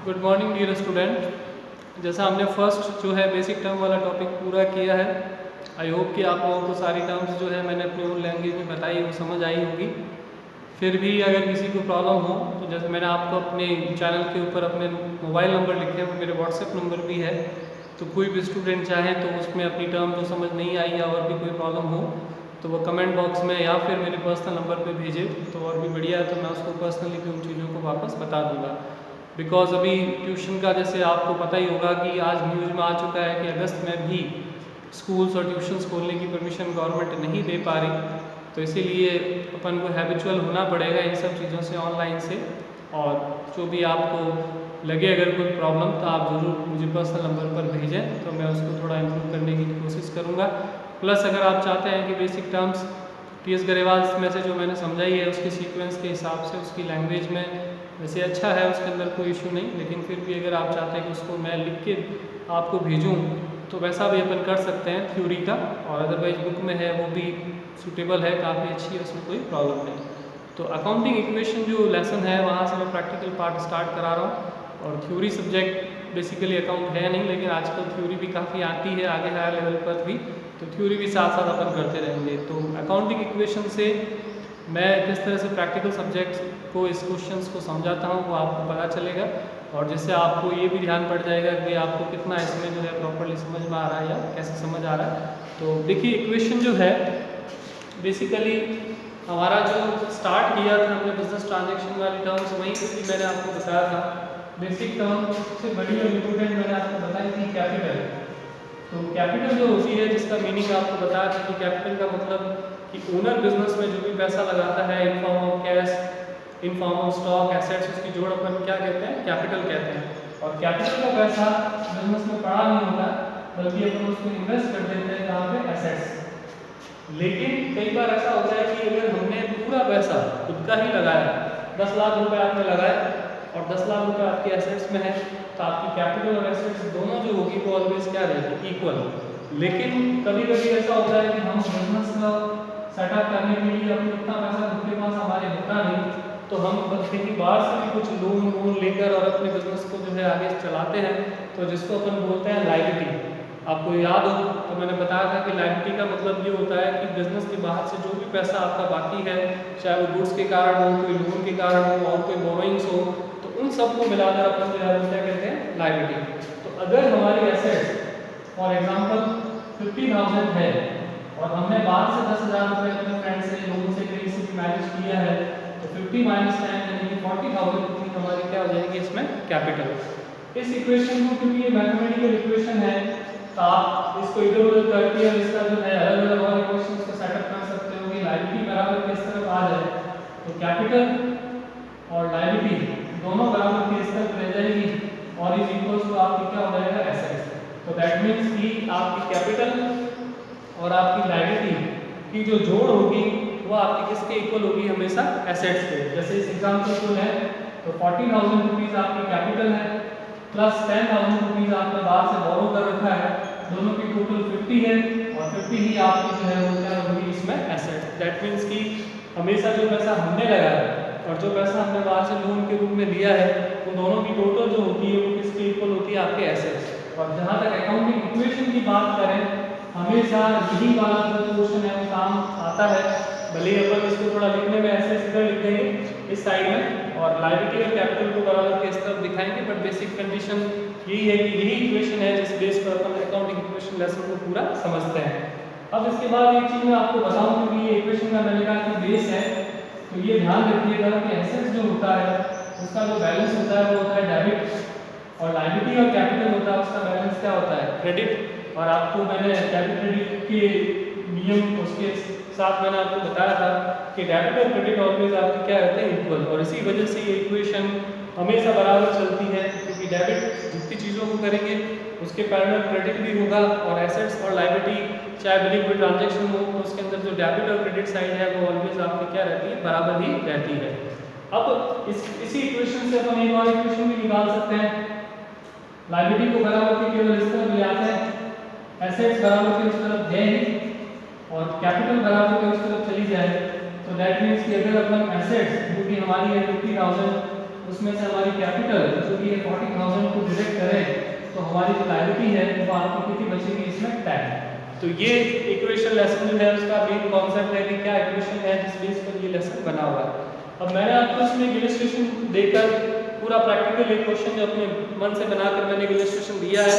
Good morning dear student. जैसा हमने first जो है बेसिक टर्म वाला टॉपिक पूरा किया है, आई होप कि आप लोगों को सारी टर्म्स जो है मैंने अपनी ओन लैंग्वेज में बताई वो समझ आई होगी। फिर भी अगर किसी को प्रॉब्लम हो तो जैसे मैंने आपको अपने चैनल के ऊपर अपने मोबाइल नंबर लिखे हैं, वो मेरे व्हाट्सएप नंबर भी है, तो कोई भी स्टूडेंट चाहे तो उसमें अपनी टर्म जो समझ नहीं आई या और भी कोई प्रॉब्लम हो तो वो कमेंट बॉक्स में या फिर मेरे पर्सनल नंबर पे भेजे तो और भी बढ़िया है, तो मैं उसको पर्सनली भी उन चीज़ों को वापस बता दूंगा। बिकॉज अभी ट्यूशन का जैसे आपको पता ही होगा कि आज न्यूज़ में आ चुका है कि अगस्त में भी स्कूल्स और ट्यूशन्स खोलने की परमिशन गवर्नमेंट नहीं दे पा रही, तो इसीलिए अपन को हैबिचुअल होना पड़ेगा इन सब चीज़ों से ऑनलाइन से। और जो भी आपको लगे अगर कोई प्रॉब्लम तो आप ज़रूर मुझे पर्सनल नंबर पर भेजें, तो मैं उसको थोड़ा इम्प्रूव करने की कोशिश करूँगा। प्लस अगर आप चाहते हैं कि बेसिक टर्म्स टी.एस. गरेवाल में से जो मैंने समझाई है उसके सीक्वेंस के हिसाब से उसकी लैंग्वेज में वैसे अच्छा है, उसके अंदर कोई इशू नहीं, लेकिन फिर भी अगर आप चाहते हैं कि उसको मैं लिख के आपको भेजूँ तो वैसा भी अपन कर सकते हैं थ्योरी का, और अदरवाइज बुक में है वो भी सूटेबल है, काफ़ी अच्छी है, उसमें कोई प्रॉब्लम नहीं। तो अकाउंटिंग इक्वेशन जो लेसन है वहाँ से मैं प्रैक्टिकल पार्ट स्टार्ट करा रहा हूँ, और थ्योरी सब्जेक्ट बेसिकली अकाउंट है नहीं, लेकिन आजकल थ्योरी भी काफ़ी आती है आगे हायर लेवल पर भी, तो थ्योरी भी साथ साथ अपन करते रहेंगे। तो अकाउंटिंग इक्वेशन से मैं किस तरह से प्रैक्टिकल सब्जेक्ट्स को इस क्वेश्चंस को समझाता हूँ वो आपको पता चलेगा, और जिससे आपको ये भी ध्यान पड़ जाएगा कि आपको कितना इसमें जो है प्रॉपर्ली समझ में आ रहा है या कैसे समझ आ रहा है। तो देखिए इक्वेशन जो है बेसिकली हमारा जो स्टार्ट किया था हमने बिजनेस ट्रांजेक्शन वाली टर्म्स, वहीं पे भी मैंने आपको बताया था बेसिक टर्म सबसे बड़ी और इम्पोर्टेंट मैंने आपको बताई थी कैपिटल। तो कैपिटल जो होती है जिसका मीनिंग आपको बताया था कि कैपिटल का मतलब कि ओनर बिजनेस में जो भी पैसा लगाता है in form of cash, in form of stock, assets, उसकी जोड़ अपन क्या कहते हैं, कैपिटल कहते हैं। और कैपिटल का पैसा बिजनेस में पड़ा नहीं होता, बल्कि अपन उसको इन्वेस्ट कर देते हैं कहाँ पे, एसेट्स। लेकिन कई बार ऐसा होता है कि अगर हमने पूरा पैसा खुद का ही लगाया, 10 लाख रुपए आपने लगाए और 10 लाख रुपए आपके एसेट्स में है, तो आपकी कैपिटल और एसेट्स दोनों जो होगी वो ऑलवेज क्या रहेगी, इक्वल। लेकिन कभी कभी ऐसा होता है कि हम बिजनेस का सेटअप करने के लिए अपने इतना पैसा खुद के पास हमारे होता नहीं, तो हम कहीं बाहर से भी कुछ लोन लेकर और अपने बिजनेस को जो है आगे चलाते हैं, तो जिसको अपन बोलते हैं लायबिलिटी। आपको याद हो तो मैंने बताया था कि लायबिलिटी का मतलब ये होता है कि बिजनेस के बाहर से जो भी पैसा आपका बाकी है, चाहे वो गुड्स के कारण हो, कोई लोन के कारण हो और कोई बोरोइंग्स हो, तो उन सबको मिलाकर अपन जो है क्या कहते हैं, लायबिलिटी। तो अगर हमारी एसेट्स फॉर एग्जांपल 50,000 है और हमने बाहर से 10,000 रुपये अपने फ्रेंड से लोन से कहीं से भी मैनेज किया है, तो 50 माइनस 10 यानी कि 40,000 रुपये हमारी क्या हो जाएगी इसमें, कैपिटल। इस इक्वेशन को, क्योंकि ये मैथमेटिकल इक्वेशन है, तो आप इसको इधर उधर करके और इसका जो है अलग अलग और इक्वेशंस को सेटअप कर सकते हो कि लायबिलिटी बराबर किस तरफ आ जाए, तो कैपिटल और लायबिलिटी दोनों बराबर किस तरफ रह जाएगी, और इज इक्वल्स टू आपकी क्या हो जाएगा, एसेट्स। तो दैट मीन्स कि आपकी कैपिटल और आपकी लायबिलिटी की जो जोड़ होगी वो आपकी किसके इक्वल होगी, हमेशा एसेट्स के। जैसे इस एग्जांपल को है तो 40,000 रुपीज आपकी कैपिटल है प्लस 10,000 रुपीज आपने बाहर से बोरो कर रखा है, दोनों की टोटल 50 है और 50 ही आपकी जो है वो क्या होगी इसमें, एसेट्स। दैट मीन्स कि हमेशा जो पैसा हमने लगाया और जो पैसा हमने बाहर से लोन के रूप में लिया है, उन दोनों की टोटल जो होती है वो किसके इक्वल होती है, आपके एसेट्स। और जहाँ तक अकाउंटिंग इक्वेशन की बात करें, हमेशा यही वाला जो क्वेश्चन है वो काम आता है, भले ही अपन इसको थोड़ा लिखने में ऐसे सीधा लिख देंगे इस साइड में और लायबिलिटी और कैपिटल को बराबर के इस तरफ दिखाएंगे, बट बेसिक कंडीशन यही है कि यही इक्वेशन है जिस बेस पर अपन अकाउंटिंग इक्वेशन लेसन को पूरा समझते हैं। अब इसके बाद एक चीज़ मैं आपको बताऊं कि ये इक्वेशन का मैंने कहा कि बेस है, तो ये ध्यान रखिएगा कि एसेट्स जो होता है उसका जो बैलेंस होता है वो होता है डेबिट, और लायबिलिटी और कैपिटल होता है उसका बैलेंस क्या होता है, क्रेडिट। और आपको मैंने डेबिट क्रेडिट के नियम उसके साथ मैंने आपको बताया था कि डेबिट और क्रेडिट ऑलवेज आपके क्या रहते हैं, इक्वल, और इसी वजह से ये इक्वेशन हमेशा बराबर चलती है, क्योंकि डेबिट जितनी चीज़ों को करेंगे उसके पैरेलल क्रेडिट भी होगा, और एसेट्स और लायबिलिटी चाहे भले कोई ट्रांजेक्शन हो तो उसके अंदर जो डेबिट और क्रेडिट साइड है वो ऑलवेज आपकी क्या रहती है, बराबर ही रहती है। अब इसी इक्वेशन से हम एक और इक्वेशन भी निकाल सकते हैं, लायबिलिटी को बराबर के केवल इस तरफ ले आते हैं, एसेट्स बराबर के उस तरफ है ही और कैपिटल बराबर के उस तरफ चली जाए, तो दैट मीन्स कि अगर अपन एसेट्स जो कि हमारी है 50,000 उसमें से हमारी कैपिटल जो कि 40,000 को डिडक्ट करें तो हमारी जो लायबिलिटी है वो आपको कितनी बचेगी इसमें 10। तो ये इक्वेशन लेसन जो है उसका मेन कॉन्सेप्ट है कि क्या इक्वेशन है जिस बेस पर ये लेसन बना हुआ है। अब मैंने आपको इसमें इलस्ट्रेशन देकर पूरा प्रैक्टिकल एक क्वेश्चन जो अपने मन से बनाकर मैंने इलस्ट्रेशन दिया है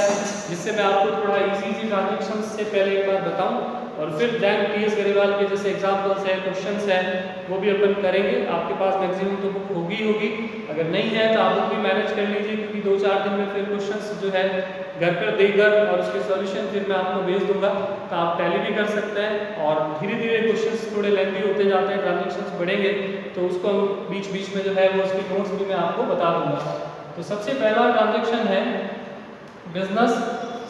जिससे मैं आपको थोड़ा इजी ट्रांजेक्शन से पहले एक बार बताऊं और फिर दैन PS गरेवाल के जैसे एग्जांपल्स है क्वेश्चंस है वो भी अपन करेंगे। आपके पास मैक्सिमम तो बुक होगी, अगर नहीं है तो आप बुक भी मैनेज कर लीजिए क्योंकि 2-4 दिन में फिर क्वेश्चंस जो है घर पर देकर और उसके सॉल्यूशन फिर मैं आपको भेज दूंगा तो आप टैली भी कर सकते हैं। और धीरे धीरे क्वेश्चंस थोड़े लेंथी होते जाते हैं, ट्रांजेक्शंस बढ़ेंगे तो उसको हम बीच बीच में जो है वो उसके नोट्स भी मैं आपको बता दूंगा। तो सबसे पहला ट्रांजेक्शन है बिजनेस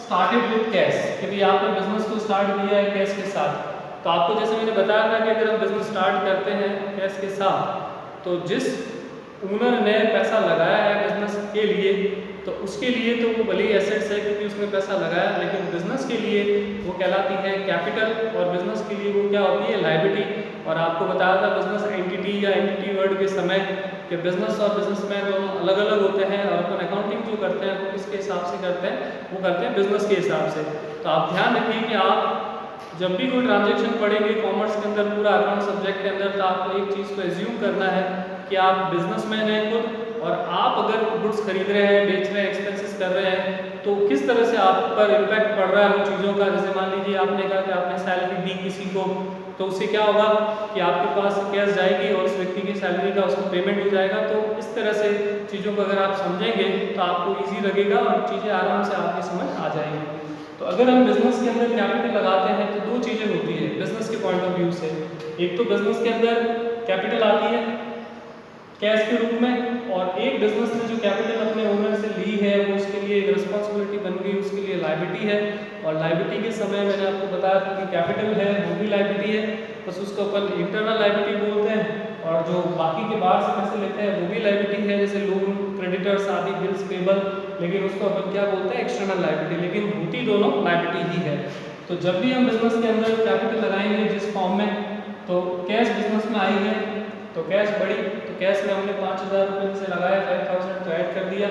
स्टार्टेड विद कैश, कि भाई आपने बिजनेस को स्टार्ट किया है कैश के साथ। तो आपको जैसे मैंने बताया था कि अगर हम बिजनेस स्टार्ट करते हैं कैश के साथ तो जिस ओनर ने पैसा लगाया है बिजनेस के लिए तो उसके लिए तो वो भले ही एसेट्स है क्योंकि उसने पैसा लगाया, लेकिन बिजनेस के लिए वो कहलाती है कैपिटल और बिजनेस के लिए वो क्या होती है लायबिलिटी। और आपको बताया था बिजनेस एंटिटी या एंटिटी वर्ड के समय कि बिजनेस और बिजनेसमैन दोनों अलग अलग होते हैं और अपन अकाउंटिंग जो करते हैं वो किसके हिसाब से करते हैं, वो करते हैं बिजनेस के हिसाब से। तो आप ध्यान रखिए कि आप जब भी कोई ट्रांजेक्शन पढ़ेंगे कॉमर्स के अंदर पूरा अकाउंट सब्जेक्ट के अंदर तो आपको एक चीज़ को एज्यूम करना है कि आप बिजनेसमैन हैं खुद और आप अगर गुड्स खरीद रहे हैं, बेच रहे हैं, एक्सपेंसेस कर रहे हैं तो किस तरह से आप पर इम्पैक्ट पड़ रहा है उन चीज़ों का। जैसे मान लीजिए आपने कहा कि आपने सैलरी दी किसी को तो उससे क्या होगा कि आपके पास कैश जाएगी और उस व्यक्ति की सैलरी का उसको पेमेंट हो जाएगा। तो इस तरह से चीज़ों को अगर आप समझेंगे तो आपको ईजी लगेगा और चीज़ें आराम से आपकी समझ आ जाएंगी। तो अगर हम बिजनेस के अंदर कैपिटल लगाते हैं तो दो चीज़ें होती है बिजनेस के पॉइंट ऑफ व्यू से। एक तो बिजनेस के अंदर कैपिटल आती है कैश के रूप में, और एक बिजनेस ने जो कैपिटल अपने ओनर से ली है वो उसके लिए एक रिस्पॉन्सिबिलिटी बन गई, उसके लिए लायबिलिटी है। और लायबिलिटी के समय मैंने आपको बताया था कि कैपिटल है वो भी लायबिलिटी है, बस उसको अपन इंटरनल लायबिलिटी बोलते हैं। और जो बाकी के बाहर से पैसे लेते हैं वो भी लायबिलिटी है, जैसे लोन, क्रेडिटर्स आदि, बिल्स पेबल, लेकिन उसको अपन क्या बोलते हैं एक्सटर्नल लायबिलिटी, लेकिन होती दोनों लायबिलिटी ही है। तो जब भी हम बिजनेस के अंदर कैपिटल लगाएंगे जिस फॉर्म में, तो कैश बिजनेस में आई है तो कैश बढ़ी, तो कैश में हमने 5,000 रुपये से लगाया, 5,000 तो ऐड कर दिया।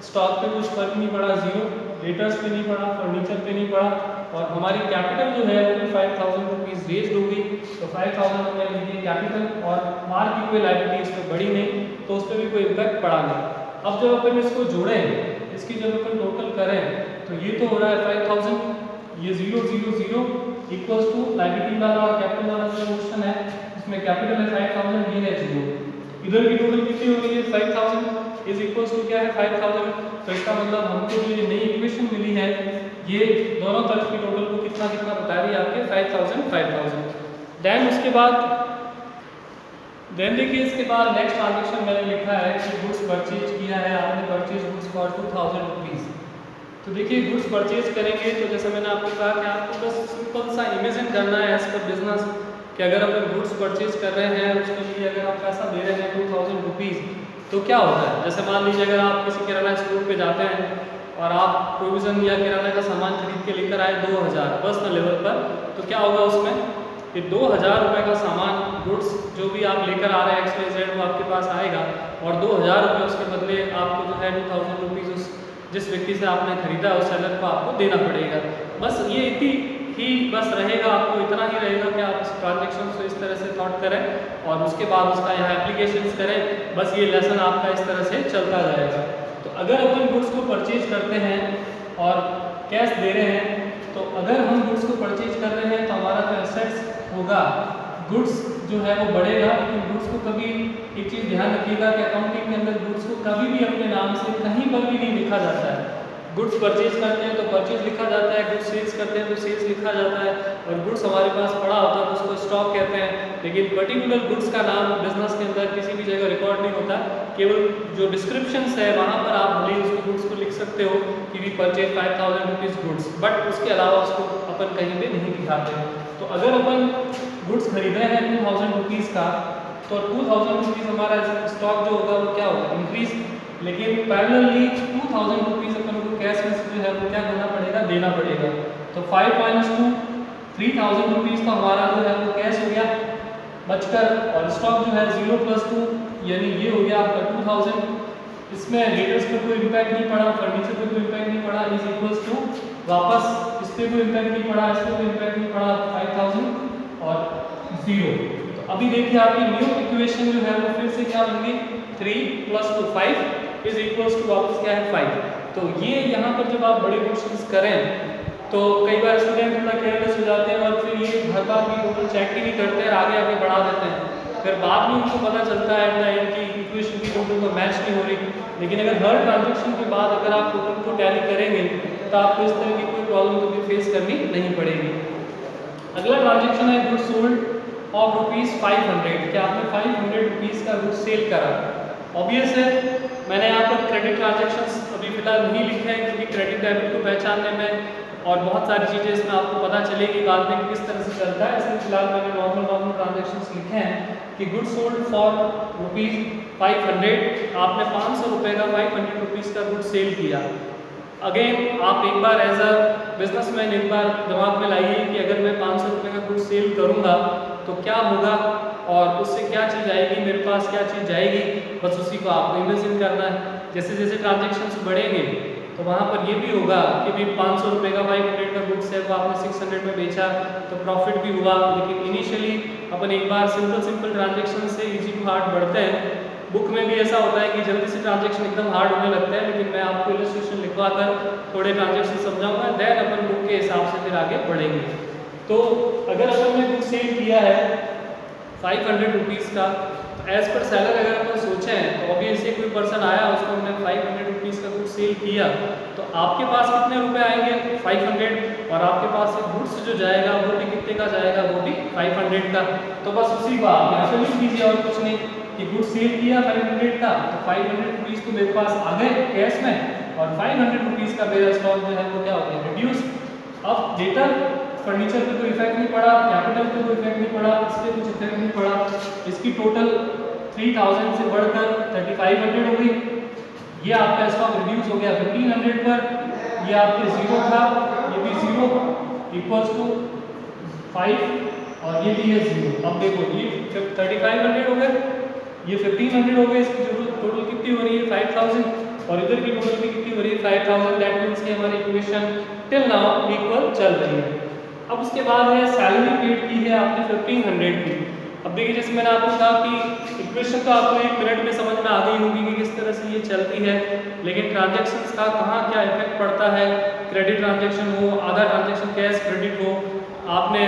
स्टॉक पे कुछ फर्क नहीं पड़ा, जीरो, डेटर्स पे नहीं पड़ा, फर्नीचर पे नहीं पड़ा, और हमारी कैपिटल जो है वो भी 5,000 रुपीज़ रेज होगी। तो 5,000 हमने लिख दिया कैपिटल और मार्क की कोई लायबिलिटी इस पर बढ़ी नहीं तो उस पर भी कोई इम्पैक्ट पड़ा नहीं। अब जब अपन इसको जोड़ें, इसकी जब अपन टोटल करें तो ये तो हो रहा है 5,000, ये 0 0 0 इक्वल्स टू लायबिलिटी वाला और कैपिटल वाला जो क्वेश्चन है इसमें कैपिटल है 5,000, ये है 0। इधर की टोटल कितनी हो गई है 5,000 इज इक्वल्स टू क्या है 5,000। तो इसका मतलब हमको जो ये नई इक्वेशन मिली है ये दोनों तरफ की टोटल को कितना कितना बता रही है आपके 5,000 5,000। देन उसके बाद देखिए इसके बाद नेक्स्ट ट्रांजेक्शन मैंने लिखा है कि गुड्स परचेज किया है आपने, परचेज गुड्स फॉर 2,000 रुपीज़। तो देखिए गुड्स परचेज करेंगे तो जैसे मैंने आपको कहा कि आपको बस सिंपल सा इमेजिन करना है एज पर बिजनेस कि अगर अपन गुड्स परचेज कर रहे हैं उसके लिए अगर आप पैसा दे रहे हैं 2,000 रुपीज़ तो क्या होता है। जैसे मान लीजिए अगर आप किसी किराना स्टोर पे जाते हैं और आप प्रोविज़न या किराना का सामान खरीद के लेकर आए 2,000 पर्सनल लेवल पर, तो क्या होगा उसमें कि 2,000 रुपये का सामान गुड्स जो भी आप लेकर आ रहे हैं XYZ वो आपके पास आएगा और 2,000 रुपये उसके बदले आपको जो है 2,000 रुपीज़ उस जिस व्यक्ति से आपने खरीदा उस सेलर को आपको देना पड़ेगा। बस ये इतनी ही बस रहेगा, आपको इतना ही रहेगा कि आप इस ट्रांजेक्शन को इस तरह से थॉट करें और उसके बाद उसका यहाँ एप्लीकेशंस करें। बस ये लेसन आपका इस तरह से चलता जाएगा। तो अगर अपन गुड्स को परचेज करते हैं और कैश दे रहे हैं तो अगर हम गुड्स को परचेज कर रहे हैं तो हमारा जो एसेट्स होगा गुड्स जो है वो बढ़ेगा, लेकिन गुड्स को कभी एक चीज़ ध्यान रखिएगा कि अकाउंटिंग के अंदर गुड्स को कभी भी अपने नाम से कहीं पर भी नहीं लिखा जाता है। गुड्स परचेज करते हैं तो परचेज लिखा जाता है, गुड्स सेल्स करते हैं तो सेल्स लिखा जाता है, और गुड्स हमारे पास पड़ा होता है तो उसको स्टॉक कहते हैं। लेकिन पर्टिकुलर गुड्स का नाम बिजनेस के अंदर किसी भी जगह रिकॉर्ड नहीं होता, केवल जो डिस्क्रिप्शंस है वहाँ पर आप भले उसको गुड्स को लिख सकते हो कि we purchase 5,000 rupees goods, but उसके अलावा उसको अपन कहीं पे नहीं दिखाते। तो अगर अपन गुड्स खरीद रहे हैं 2,000 रुपीज़ का तो 2,000 रुपीज़ हमारा स्टॉक जो होगा वो क्या होगा इंक्रीज, लेकिन पैरेलली 2,000 रुपीज़ अपन को कैश में जो है वो क्या करना पड़ेगा, देना पड़ेगा। तो 5 - 2 3,000 रुपीज़ का हमारा जो है वो कैश हो गया बचकर, और स्टॉक जो है 0 + 2 यानी ये हो गया आपका 2,000। इसमें रेटर्स पे कोई इम्पैक्ट नहीं पड़ा, फर्नीचर पे कोई इम्पैक्ट नहीं पड़ा, इज इक्वल्स टू वापस इस पे कोई इम्पैक्ट नहीं पड़ा, इस पे कोई इम्पैक्ट नहीं पड़ा, 5000 और 0। तो अभी देखिए आपकी न्यू इक्वेशन जो है वो फिर से क्या बन गई, 3 + 2 5 इज इक्वल्स टू वापस क्या है 5। तो ये यहाँ पर जब आप बड़े क्वेश्चंस करें तो कई बार स्टूडेंट थोड़ा केयरलेस हो जाते हैं और फिर ये हर बार भी टोटल चेक ही नहीं करते हैं, आगे आगे बढ़ा देते हैं, फिर बाद में उनको पता चलता है ना इनकी इक्वेशन की टोटल को मैच नहीं हो रही। लेकिन अगर हर ट्रांजेक्शन के बाद अगर आप टोटल को टैली करेंगे तो आपको इस तरह की कोई प्रॉब्लम कभी फेस करनी नहीं पड़ेगी। अगला ट्रांजेक्शन है गुड्स सोल्ड ऑफ ₹500 कि आपने ₹500 का गुड्स सेल करा। ऑब्वियस है मैंने यहाँ पर क्रेडिट ट्रांजेक्शन्स अभी फिलहाल नहीं लिखे हैं क्योंकि क्रेडिट डेबिट को पहचानने में और बहुत सारी चीज़ें इसमें आपको पता चलेगी बाद में किस तरह से चलता है, इसलिए फिलहाल मैंने नॉर्मल ट्रांजेक्शन्स लिखे हैं कि गुड्स सोल्ड फॉर ₹500 आपने ₹500 का ₹500 का गुड सेल किया। अगेन आप एक बार एज अ बिजनेसमैन एक बार दिमाग में लाइए कि अगर मैं ₹500 का गुड सेल करूँगा तो क्या होगा और उससे क्या चीज़ आएगी, मेरे पास क्या चीज़ जाएगी, बस उसी को आपको इमेजिन करना है। जैसे जैसे ट्रांजेक्शन्स बढ़ेंगे तो वहाँ पर ये भी होगा कि भी ₹500 का 500 का गुड्स है वो आपने 600 में बेचा तो प्रॉफिट भी हुआ। लेकिन इनिशियली अपन एक बार सिंपल ट्रांजेक्शन से इजी टू हार्ड बढ़ते हैं। बुक में भी ऐसा होता है कि जल्दी से ट्रांजेक्शन एकदम हार्ड होने लगता है, लेकिन मैं आपको इलस्ट्रेशन लिखवा कर थोड़े ट्रांजेक्शन समझाऊंगा, देन अपन बुक के हिसाब से फिर आगे बढ़ेंगे। तो अगर अपन ने गुड सेल किया है ₹500 का, एज पर सेलर अगर अपन सोचें तो ऑब्वियसली कोई पर्सन आया उसको हमने ₹500 का गुड्स सेल किया तो आपके पास कितने रुपए आएंगे 500 और आपके पास से गुड्स जो जाएगा वो भी कितने का जाएगा, वो भी 500 का। तो बस उसी को आप यहाँ पे लिख दीजिए और कुछ नहीं कि गुड्स सेल किया 500 का तो ₹500 तो मेरे पास आ गए कैश में और ₹500 का मेरा स्टॉक जो है वो क्या हो गया रिड्यूस। अब डेटा फर्नीचर पे कोई इफेक्ट नहीं पड़ा, कैपिटल पे कोई इफेक्ट नहीं पड़ा, इस पर कुछ इफेक्ट नहीं पड़ा, इसकी टोटल 3000 से बढ़कर 3500 हो गई। ये आपका स्टॉक रिड्यूस हो गया 1500 पर, ये आपके 0 था, ये भी 0 इक्वल्स टू 5 और ये भी है 0। अब देखो ये 3500 हो गए, ये 1500 हो गए, इसकी टोटल कितनी हो रही है 5000 और इधर की टोटल भी कितनी हो रही है 5000। दैट मींस कि हमारी इक्वेशन टिल नाउ इक्वल चल रही है। अब उसके बाद है सैलरी पेड की है आपने 1500 की। अब देखिए जैसे मैंने आपको कहा कि इक्वेशन तो आपको 1 मिनट में समझ में आ गई होगी कि किस तरह से ये चलती है, लेकिन ट्रांजैक्शंस का कहाँ क्या इफेक्ट पड़ता है। क्रेडिट ट्रांजैक्शन हो, आधा ट्रांजैक्शन कैश क्रेडिट हो, आपने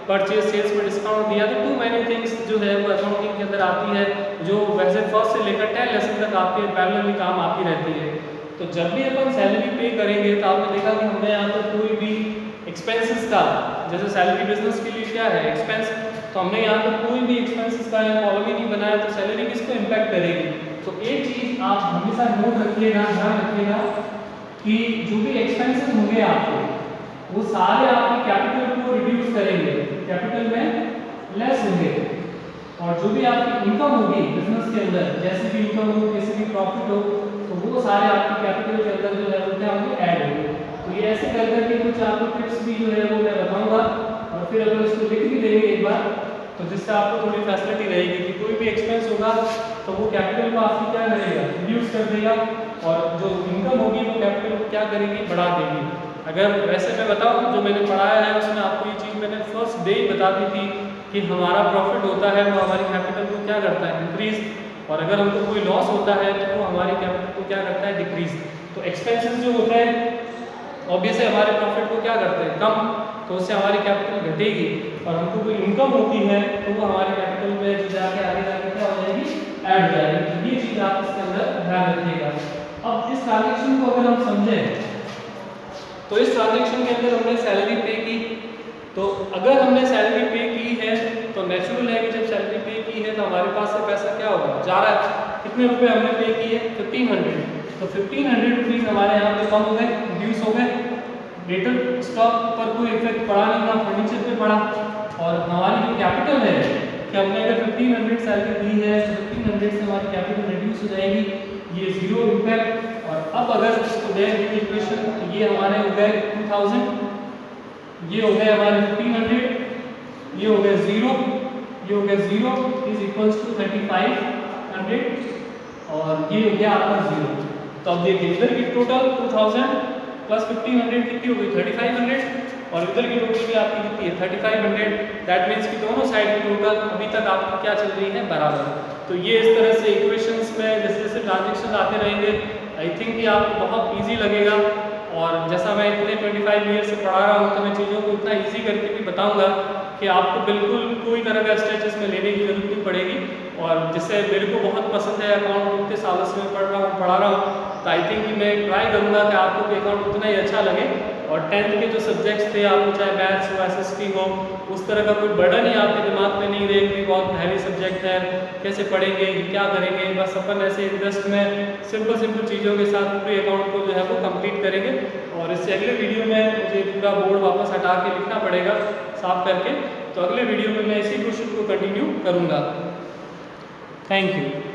परचेज सेल्स में डिस्काउंट दिया, तो टू मैनी थिंग्स जो है वो अकाउंटिंग के अंदर आती है जो वैसे फर्स्ट से लेकर 10 लेसन तक आपके पैरेलली काम आती रहती है। तो जब भी अपन सैलरी पे करेंगे तो आपने देखा कि हमने यहाँ पर कोई भी एक्सपेंसेस का, जैसे सैलरी बिजनेस के लिए क्या है एक्सपेंस, तो हमने यहाँ पर कोई भी एक्सपेंसेस का कॉलम ही नहीं बनाया तो सैलरी किसको इम्पैक्ट करेगी। तो एक चीज़ आप हमेशा नोट रखिएगा, ध्यान रखिएगा कि जो भी एक्सपेंसेस होंगे आपके वो सारे आपके कैपिटल को रिड्यूस करेंगे, कैपिटल में लेस होंगे, और जो भी आपकी इनकम होगी बिजनेस के अंदर, जैसे भी इनकम हो, कैसे भी प्रॉफिट हो, तो वो सारे आपके कैपिटल के अंदर जो है वो क्या होंगे ऐड होंगे। तो ये ऐसे कर करके कुछ आपको टिप्स भी जो है वो मैं बताऊंगा और फिर अगर उसको लिख भी देंगे एक बार तो जिससे आपको थोड़ी फैसिलिटी रहेगी कि कोई भी एक्सपेंस होगा तो वो कैपिटल को आपकी क्या करेगा रिड्यूस कर देगा और जो इनकम होगी वो कैपिटल को क्या करेगी बढ़ा देगी। अगर वैसे मैं बताऊं जो मैंने पढ़ाया है उसमें आपको ये चीज़ मैंने फर्स्ट डे ही बता दी थी कि हमारा प्रॉफिट होता है वो हमारी कैपिटल को क्या करता है इंक्रीज, और अगर हमको कोई लॉस होता है तो वो हमारी कैपिटल को क्या करता है डिक्रीज। तो एक्सपेंसेस जो होते हैं ऑब्वियसली हमारे प्रॉफिट को क्या करते हैं कम, तो उससे हमारी कैपिटल घटेगी, और हमको कोई इनकम होती है तो वो हमारे कैपिटल में जो जाके आगे जाके क्या हो जाएगी ऐड हो जाएगी। तो ये चीज़ आप इसके अंदर ध्यान रखिएगा। अब इस ट्रांजेक्शन को अगर हम समझें तो इस ट्रांजेक्शन के अंदर हमने सैलरी पे की, तो अगर हमने सैलरी पे की है तो नेचुरल है कि जब सैलरी पे की है तो हमारे पास से पैसा क्या होगा जा रहा है। कितने रुपए हमने पे किए 1500, तो 1500 रुपीज़ हमारे यहाँ पे कम हो गए, रिड्यूस हो गए। डेटर स्टॉक पर कोई इफेक्ट पड़ा नहीं था, फर्नीचर पे पड़ा, और हमारी जो कैपिटल है कि हमने अगर 1500 सैलरी दी है तो 1500 से हमारी कैपिटल रिड्यूस हो जाएगी, ये 0 इम्पैक्ट। और अब अगर इसको दें इक्वेशन तो ये हमारे हो गए 2000, ये हो गए हमारे 1500, ये हो गए 0, ये हो गए 0 इज इक्वल्स टू 3500, और ये हो गया आपका 0। तो अब देखिए इधर की टोटल 2000 प्लस 1500 कितनी हो गई 3500 और इधर की टोटल भी आपकी कितनी है 3500। दैट मीन्स कि दोनों साइड की टोटल अभी तक आपकी क्या चल रही है बराबर। तो ये इस तरह से इक्वेशंस में जैसे जैसे ट्रांजेक्शन आते रहेंगे आई थिंक ये आपको बहुत ईजी लगेगा। और जैसा मैं इतने 25 ईयर से पढ़ा रहा हूँ तो मैं चीज़ों को इतना ईजी करके भी बताऊँगा कि आपको बिल्कुल कोई तरह का स्ट्रेच इसमें लेने की जरूरत नहीं पड़ेगी। और जिससे मेरे को बहुत पसंद है अकाउंट, इतने सालों से मैं पढ़ा रहा हूँ, तो आई थिंक मैं ट्राई करूँगा कि आपको भी अकाउंट उतना ही अच्छा लगे। और 10th के जो सब्जेक्ट्स थे आपको चाहे मैथ्स हो SST हो उस तरह का कोई बर्डन ही आपके दिमाग में नहीं रहे कि बहुत हैवी सब्जेक्ट है कैसे पढ़ेंगे क्या करेंगे। बस अपन ऐसे इंटरेस्ट में सिंपल चीज़ों के साथ पूरे अकाउंट को जो है वो कंप्लीट करेंगे। और इससे अगले वीडियो में मुझे पूरा बोर्ड वापस हटा के लिखना पड़ेगा साफ करके। तो अगले वीडियो में मैं इसी क्वेश्चन को कंटिन्यू करूँगा। Thank you.